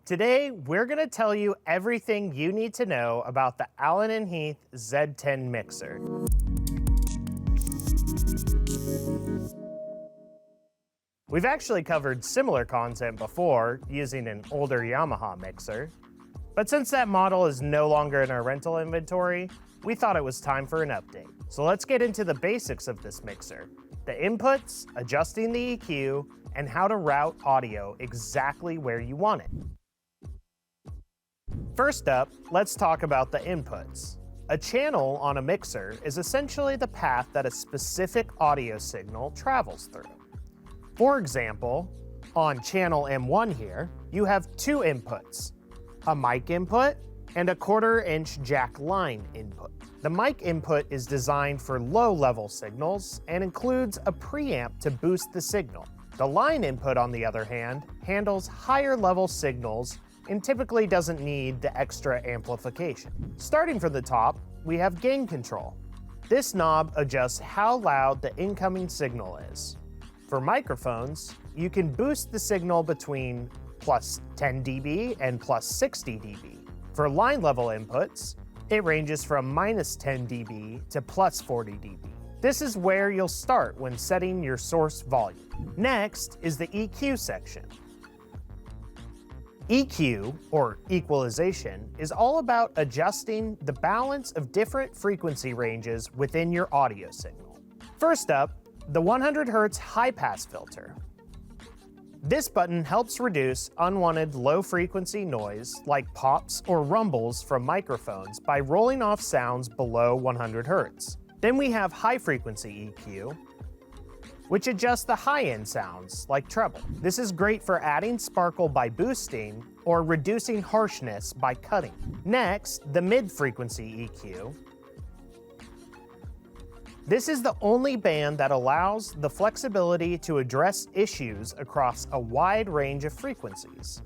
Today, we're going to tell you everything you need to know about the Allen Heath ZED-10 mixer. We've actually covered similar content before using an older Yamaha mixer, but since that model is no longer in our rental inventory, we thought it was time for an update. So let's get into the basics of this mixer: the inputs, adjusting the EQ, and how to route audio exactly where you want it. First up, let's talk about the inputs. A channel on a mixer is essentially the path that a specific audio signal travels through. For example, on channel M1 here, you have two inputs, a mic input and a 1/4-inch jack line input. The mic input is designed for low-level signals and includes a preamp to boost the signal. The line input, on the other hand, handles higher-level signals and typically doesn't need the extra amplification. Starting from the top, we have gain control. This knob adjusts how loud the incoming signal is. For microphones, you can boost the signal between plus 10 dB and plus 60 dB. For line level inputs, it ranges from minus 10 dB to plus 40 dB. This is where you'll start when setting your source volume. Next is the EQ section. EQ, or equalization, is all about adjusting the balance of different frequency ranges within your audio signal. First up, the 100 Hz high-pass filter. This button helps reduce unwanted low-frequency noise like pops or rumbles from microphones by rolling off sounds below 100 Hz. Then we have high-frequency EQ, which adjusts the high-end sounds, like treble. This is great for adding sparkle by boosting or reducing harshness by cutting. Next, the mid-frequency EQ. This is the only band that allows the flexibility to address issues across a wide range of frequencies.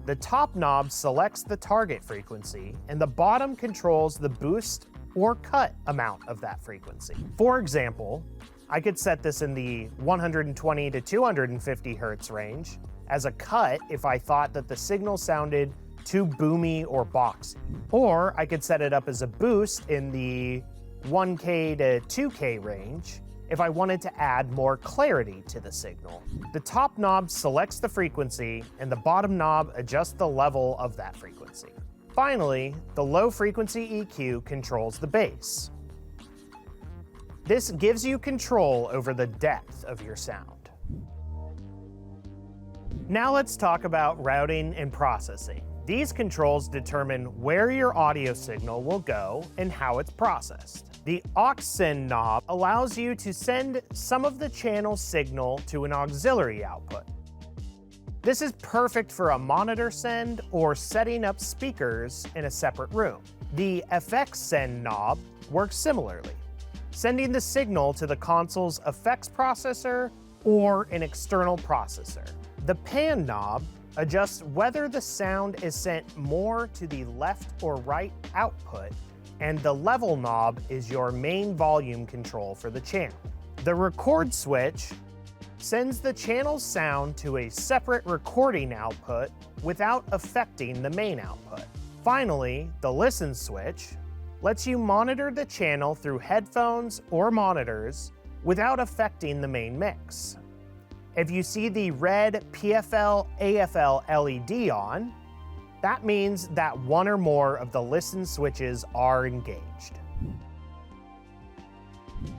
The top knob selects the target frequency, and the bottom controls the boost or cut amount of that frequency. For example, I could set this in the 120 to 250 Hz range as a cut if I thought that the signal sounded too boomy or boxy. Or I could set it up as a boost in the 1K to 2K range if I wanted to add more clarity to the signal. The top knob selects the frequency and the bottom knob adjusts the level of that frequency. Finally, the low frequency EQ controls the bass. This gives you control over the depth of your sound. Now let's talk about routing and processing. These controls determine where your audio signal will go and how it's processed. The aux send knob allows you to send some of the channel signal to an auxiliary output. This is perfect for a monitor send or setting up speakers in a separate room. The FX send knob works similarly, sending the signal to the console's effects processor or an external processor. The pan knob adjusts whether the sound is sent more to the left or right output, and the level knob is your main volume control for the channel. The record switch sends the channel's sound to a separate recording output without affecting the main output. Finally, the listen switch lets you monitor the channel through headphones or monitors without affecting the main mix. If you see the red PFL AFL LED on, that means that one or more of the listen switches are engaged.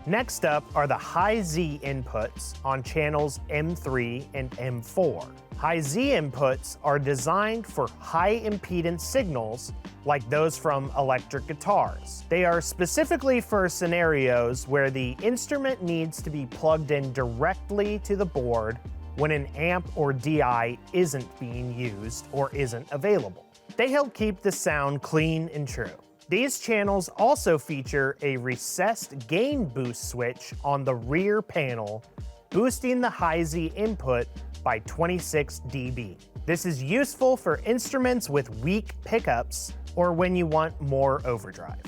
Next up are the high Z inputs on channels M3 and M4. High Z inputs are designed for high impedance signals like those from electric guitars. They are specifically for scenarios where the instrument needs to be plugged in directly to the board when an amp or DI isn't being used or isn't available. They help keep the sound clean and true. These channels also feature a recessed gain boost switch on the rear panel, boosting the high Z input by 26 dB. This is useful for instruments with weak pickups or when you want more overdrive.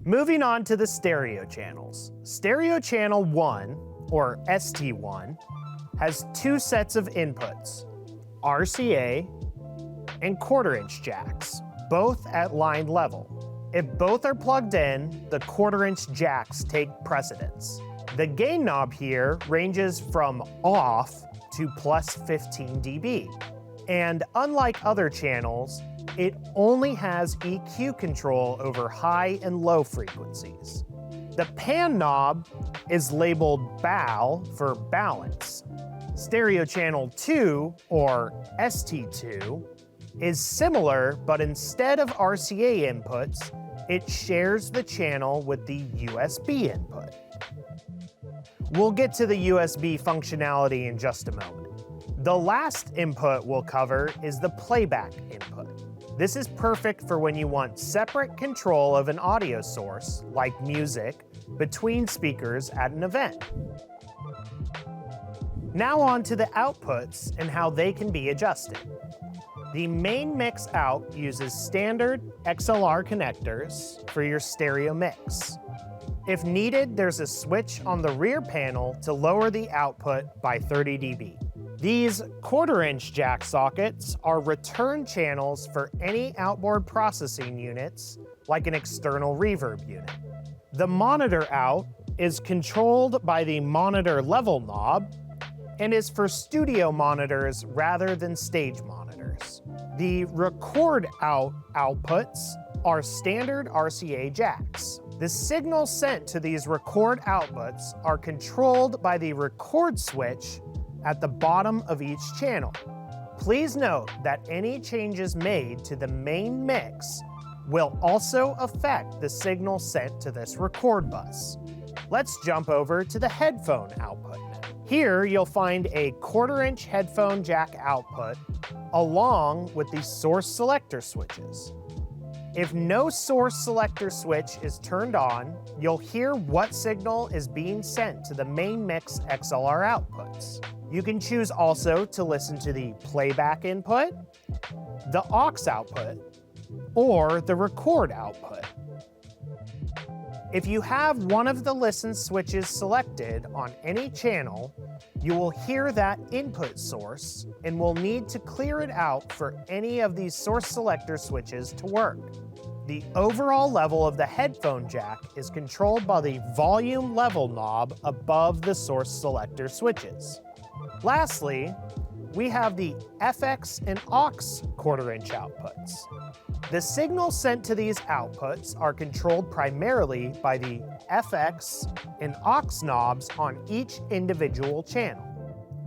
Moving on to the stereo channels. Stereo channel 1, or ST1, has two sets of inputs, RCA, and 1/4-inch jacks, both at line level. If both are plugged in, the 1/4-inch jacks take precedence. The gain knob here ranges from off to plus 15 dB. And unlike other channels, it only has EQ control over high and low frequencies. The pan knob is labeled BAL for balance. Stereo channel 2, or ST2, is similar, but instead of RCA inputs, it shares the channel with the USB input. We'll get to the USB functionality in just a moment. The last input we'll cover is the playback input. This is perfect for when you want separate control of an audio source, like music, between speakers at an event. Now on to the outputs and how they can be adjusted. The main mix out uses standard XLR connectors for your stereo mix. If needed, there's a switch on the rear panel to lower the output by 30 dB. These 1/4-inch jack sockets are return channels for any outboard processing units, like an external reverb unit. The monitor out is controlled by the monitor level knob and is for studio monitors rather than stage monitors. The record out outputs are standard RCA jacks. The signals sent to these record outputs are controlled by the record switch at the bottom of each channel. Please note that any changes made to the main mix will also affect the signal sent to this record bus. Let's jump over to the headphone output now. Here you'll find a 1/4-inch headphone jack output along with the source selector switches. If no source selector switch is turned on, you'll hear what signal is being sent to the main mix XLR outputs. You can choose also to listen to the playback input, the aux output, or the record output. If you have one of the listen switches selected on any channel, you will hear that input source and will need to clear it out for any of these source selector switches to work. The overall level of the headphone jack is controlled by the volume level knob above the source selector switches. Lastly, we have the FX and aux 1/4-inch outputs. The signals sent to these outputs are controlled primarily by the FX and aux knobs on each individual channel.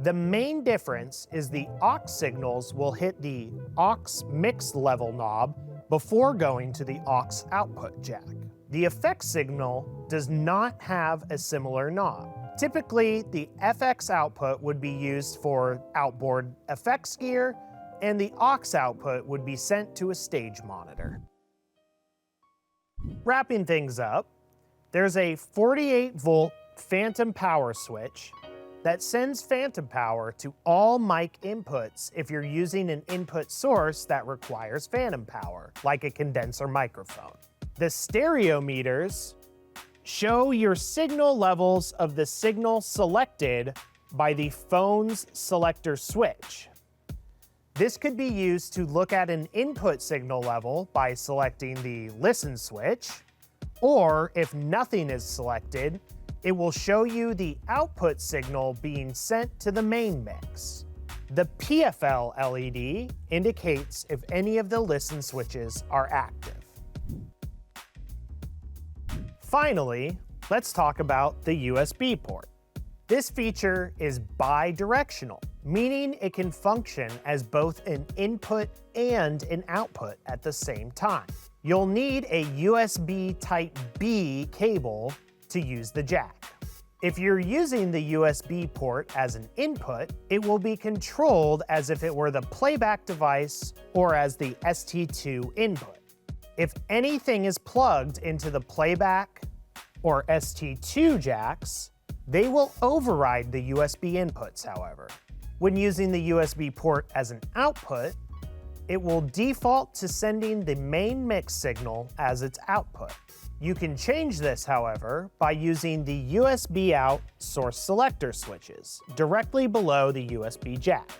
The main difference is the aux signals will hit the aux mix level knob before going to the aux output jack. The effects signal does not have a similar knob. Typically, the FX output would be used for outboard effects gear, and the aux output would be sent to a stage monitor. Wrapping things up, there's a 48-volt phantom power switch that sends phantom power to all mic inputs if you're using an input source that requires phantom power, like a condenser microphone. The stereo meters show your signal levels of the signal selected by the phone's selector switch. This could be used to look at an input signal level by selecting the listen switch, or if nothing is selected, it will show you the output signal being sent to the main mix. The PFL LED indicates if any of the listen switches are active. Finally, let's talk about the USB port. This feature is bi-directional, meaning it can function as both an input and an output at the same time. You'll need a USB Type B cable to use the jack. If you're using the USB port as an input, it will be controlled as if it were the playback device or as the ST2 input. If anything is plugged into the playback or ST2 jacks, they will override the USB inputs, however. When using the USB port as an output, it will default to sending the main mix signal as its output. You can change this, however, by using the USB out source selector switches directly below the USB jack.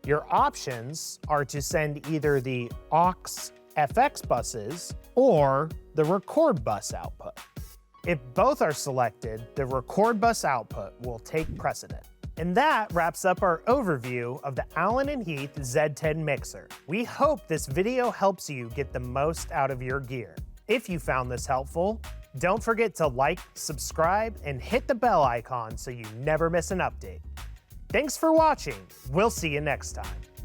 Your options are to send either the aux FX buses or the record bus output. If both are selected, the record bus output will take precedent. And that wraps up our overview of the Allen Heath ZED-10 mixer. We hope this video helps you get the most out of your gear. If you found this helpful, don't forget to like, subscribe, and hit the bell icon so you never miss an update. Thanks for watching. We'll see you next time.